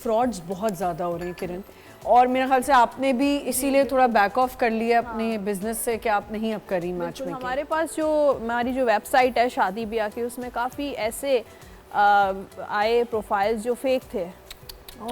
Frauds बहुत ज़्यादा हो रहे हैं किरण, और मेरे ख्याल से आपने भी इसीलिए थोड़ा बैक ऑफ कर लिया अपने बिजनेस से कि आप नहीं अब करी मैच में। हमारे पास हमारी जो वेबसाइट है शादी ब्याह की, उसमें काफ़ी ऐसे आए प्रोफाइल्स जो फेक थे,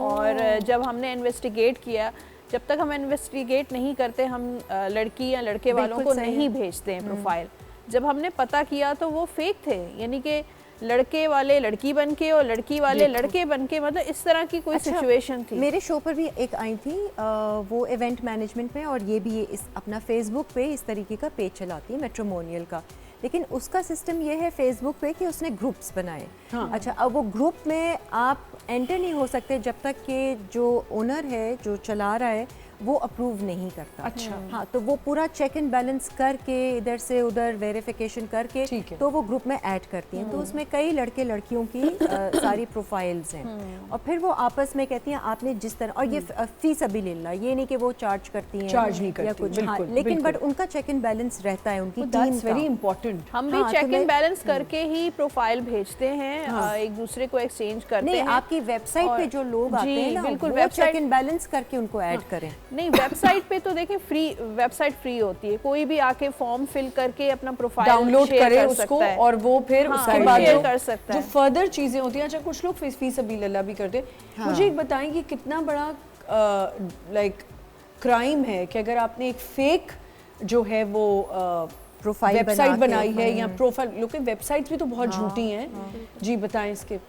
और जब हमने इन्वेस्टिगेट किया, जब तक हम इन्वेस्टिगेट नहीं करते हम लड़की या लड़के वालों को नहीं भेजते हैं प्रोफाइल। जब हमने पता किया तो वो फेक थे, यानी कि लड़के वाले लड़की बन के और लड़की वाले लड़के बन के, मतलब इस तरह की कोई सिचुएशन थी। मेरे शो पर भी एक आई थी, वो इवेंट मैनेजमेंट में, और ये भी अपना फेसबुक पे इस तरीके का पेज चलाती है मैट्रिमोनियल का, लेकिन उसका सिस्टम ये है फेसबुक पे कि उसने ग्रुप्स बनाए। हाँ। अच्छा, अब वो ग्रुप में आप एंटर नहीं हो सकते जब तक कि जो ओनर है, जो चला रहा है, वो अप्रूव नहीं करता। अच्छा। हाँ, तो वो पूरा चेक एंड बैलेंस करके इधर से उधर वेरिफिकेशन करके तो वो ग्रुप में ऐड करती हैं। तो उसमें कई लड़के लड़कियों की सारी प्रोफाइल्स हैं, और फिर वो आपस में कहती हैं आपने जिस तरह, और ये फी सबिलिल्लाह, ये नहीं कि वो चार्ज करती हैं, चार्ज नहीं करती या कुछ। हाँ, लेकिन बट उनका चेक एंड बैलेंस रहता है, उनकी टीम का। Very important. हम भी चेक एंड बैलेंस करके ही प्रोफाइल भेजते हैं, एक दूसरे को एक्सचेंज करते हैं। आपकी वेबसाइट पे जो लोग आते हैं ना, बिल्कुल वो चेक एंड बैलेंस करके उनको ऐड करें। नहीं, वेबसाइट पे तो देखें वेबसाइट फ्री होती है, कोई भी आके फॉर्म फिल करके अपना प्रोफाइल डाउनलोड करे उसको, और वो फिर उसके बाद शेयर कर सकता है। जो फर्दर चीजें होती हैं, अच्छा कुछ लोग फी सबीलिल्लाह भी करते हैं। मुझे एक बताएं कि कितना बड़ा लाइक क्राइम है कि अगर आपने एक फेक जो है वो प्रोफाइल वेबसाइट बनाई है, या प्रोफाइल, लोग वेबसाइट्स भी तो बहुत झूठी हैं। जी बताएं इसके।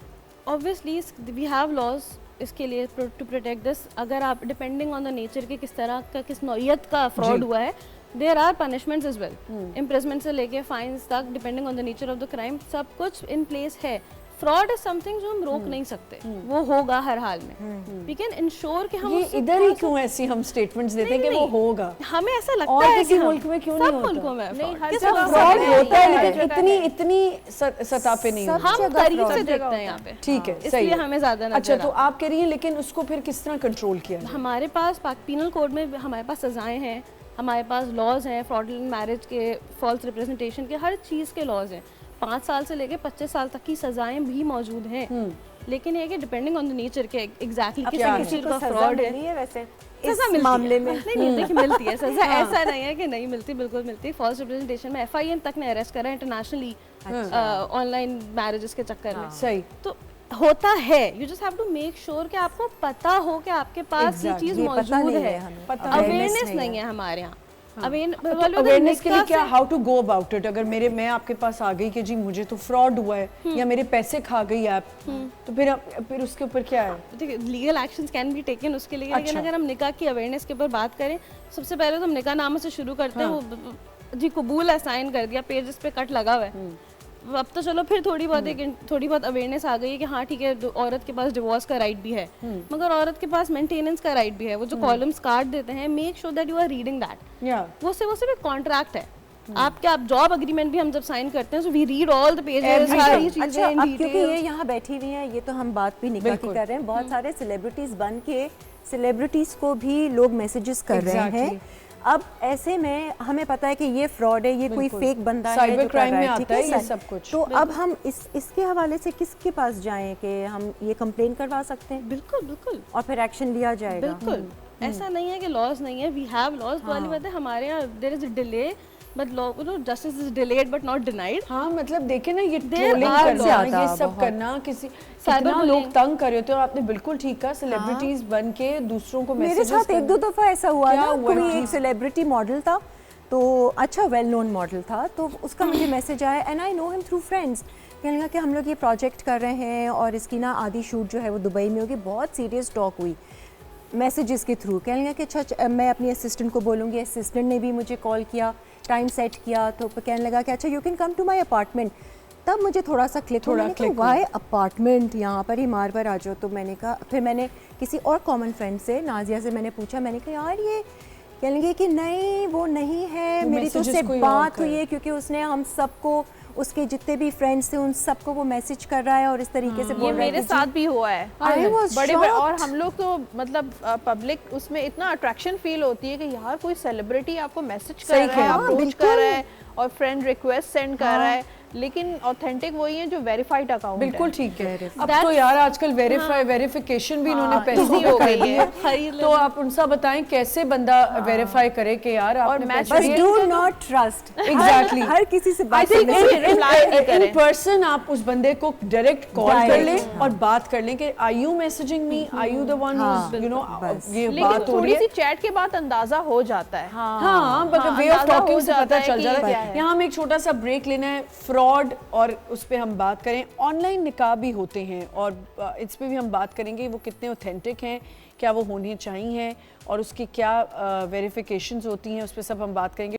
ऑब्वियसली वी हैव लॉज इसके लिए टू प्रोटेक्ट दिस। अगर आप डिपेंडिंग ऑन द नेचर के किस तरह का, किस नौइयत का फ्रॉड हुआ है, there are punishments as well, imprisonment से लेके फाइन्स तक, depending on the nature of the crime, सब कुछ इन प्लेस है। फ्रॉड इज समथिंग जो हम रोक नहीं सकते, वो होगा हर हाल में। वी कैन इंश्योर कि हम इधर ही क्यों ऐसी हम स्टेटमेंट्स देते हैं कि वो होगा, हमें ऐसा लगता और है किसी कि मुल्क में क्यों नहीं होता? सब मुल्कों में नहीं, हर जगह जगह फ्रॉड होता है, लेकिन लेकिन इतनी सतह पे नहीं होता। हम करीब से देखते हैं यहाँ पे, ठीक है, सही इसलिए है। हमें ज्यादा नजर अच्छा, तो आप कह रही हैं, लेकिन उसको फिर किस तरह कंट्रोल किया? हमारे पास पीनल कोड में हमारे पास सजाएं हैं, हमारे पास लॉज हैं, फ्रॉडलेंट मैरिज के, फॉल्स रिप्रेजेंटेशन के, हर चीज़ के लॉज हैं। 5 साल से लेके 25 साल तक की सजाएं भी मौजूद हैं। लेकिन ये कि डिपेंडिंग ऑन द नेचर के एग्जैक्टली किसी का फ्रॉड है। वैसे सजा इस मामले में नहीं देखिए मिलती है सजा, ऐसा नहीं है कि नहीं मिलती, बिल्कुल मिलती है। फॉल्स रिप्रेजेंटेशन में FIM तक ने अरेस्ट करा इंटरनेशनली ऑनलाइन मैरिजेस के चक्कर में। सही तो होता है, you just have to make sure कि आपको पता हो कि आपके पास ये चीज मौजूद है। अवेयरनेस नहीं है हमारे यहाँ। अवेयरनेस के लिए क्या, how to go about it? अगर मैं आपके पास आ गई कि जी मुझे तो फ्रॉड हुआ है या मेरे पैसे खा गई ऐप, तो फिर उसके ऊपर क्या है? देखिए, legal actions can be taken उसके लिए। लेकिन अगर हम निकाह की अवेयरनेस के ऊपर बात करें, सबसे पहले तो हम निकाह नामा से शुरू करते हैं। वो जी कबूल है, साइन कर दिया, पेज पे कट लगा हुआ है। अब तो चलो फिर थोड़ी बहुत अवेयरनेस आ गई है कि हाँ ठीक है, औरत के पास डिवोर्स का राइट भी है, मगर औरत के पास मेंटेनेंस का राइट भी है। वो जो कॉलम्स काट देते हैं, make sure that you are reading that. वो सिर्फ एक कॉन्ट्रैक्ट है आपके। आप जॉब एग्रीमेंट भी हम जब साइन करते हैं, so we read all the pages, सारी चीजें इन डिटेल। क्योंकि ये यहाँ बैठी हुई हैं, ये तो हम बात भी निकाह की कर रहे हैं, बहुत सारे सेलिब्रिटीज बन के सेलिब्रिटीज को भी लोग मैसेजेस कर रहे हैं। अब ऐसे में हमें पता है कि ये फ्रॉड है, ये कोई फेक बंदा है, साइबर क्राइम में आता है ये सब कुछ। तो अब हम इसके हवाले से किसके पास जाएं कि हम ये कंप्लेन करवा सकते हैं? बिल्कुल और फिर एक्शन लिया जाएगा। बिल्कुल ऐसा नहीं है कि लॉज नहीं है, वी हैव लॉज। वाली बात है, हमारे यहाँ there is a delay but law, you know, justice is delayed but not denied. हाँ, मतलब देखे ना, ये ट्रोलिंग करना, ये सब करना, किसी कितना लोग तंग कर रहे थे। और आपने बिल्कुल ठीक कहा, सेलिब्रिटीज बन के दूसरों को मैसेजेस। मेरे साथ 1-2 दफा ऐसा हुआ ना, कोई एक सेलिब्रिटी मॉडल था, तो अच्छा वेल नोन मॉडल था, तो उसका मुझे मैसेज आया and I know him through friends. कहने लगा कि हम लोग ये प्रोजेक्ट कर रहे हैं और इसकी ना आधी शूट जो है वो दुबई में होगी। बहुत सीरियस टॉक हुई मैसेजेस के थ्रू। कहने लगा कि अच्छा मैं अपनी असिस्टेंट को बोलूँगी। असिस्टेंट ने भी मुझे कॉल किया, टाइम सेट किया, तो कहने लगा कि अच्छा you can come to my apartment. तब मुझे थोड़ा सा क्लिक वाई अपार्टमेंट, यहाँ पर ही मार पर आ जाओ। तो मैंने कहा, फिर मैंने किसी और कॉमन फ्रेंड से, नाजिया से मैंने पूछा, मैंने कहा यार ये, कहने लगे कि नहीं वो नहीं है, मेरी तो उससे बात हुई है, क्योंकि उसने हम सबको, उसके जितने भी फ्रेंड्स थे उन सबको वो मैसेज कर रहा है और इस तरीके से बोल रहा है। ये मेरे साथ भी हुआ है बड़े, और हम लोग तो मतलब पब्लिक उसमें इतना अट्रैक्शन फील होती है कि यार कोई सेलिब्रिटी आपको मैसेज कर रहा है, अप्रोच कर रहा है और फ्रेंड रिक्वेस्ट सेंड कर रहा है, लेकिन ऑथेंटिक वही है जो वेरीफाइड अकाउंट बिल्कुल ठीक है। अब तो यार आजकल वेरिफिकेशन भी इन्होंने हाँ, पैसों easy पे हो कर गई दी है। है। तो आप उनसे बताएं कैसे बंदा वेरीफाई करे कि यार आपने मैं पैसे बस दिए। Do not trust Exactly. हर किसी से आई बात थिंक करने से reply नहीं इन करें। पर्सन आप उस बंदे को डायरेक्ट कॉल कर Direct, लें और बात कर लें कि are you messaging me, are you the one you know बस। ये लेकिन बात हो रही थोड़ी है। सी चैट के बाद अंदाजा हो जाता है। हाँ वे ऑफ अंदाजा टॉकिंग हो से जाता पता है चल कि जाता क्या है। है। यहाँ हम एक छोटा सा ब्रेक लेना है, फ्रॉड और उस पर हम बात करें। ऑनलाइन निकाह भी होते हैं और इस पे भी हम बात करेंगे वो कितने ऑथेंटिक हैं, क्या वो होने चाहिए और उसकी क्या वेरिफिकेशंस होती हैं, उस पर सब हम बात करेंगे।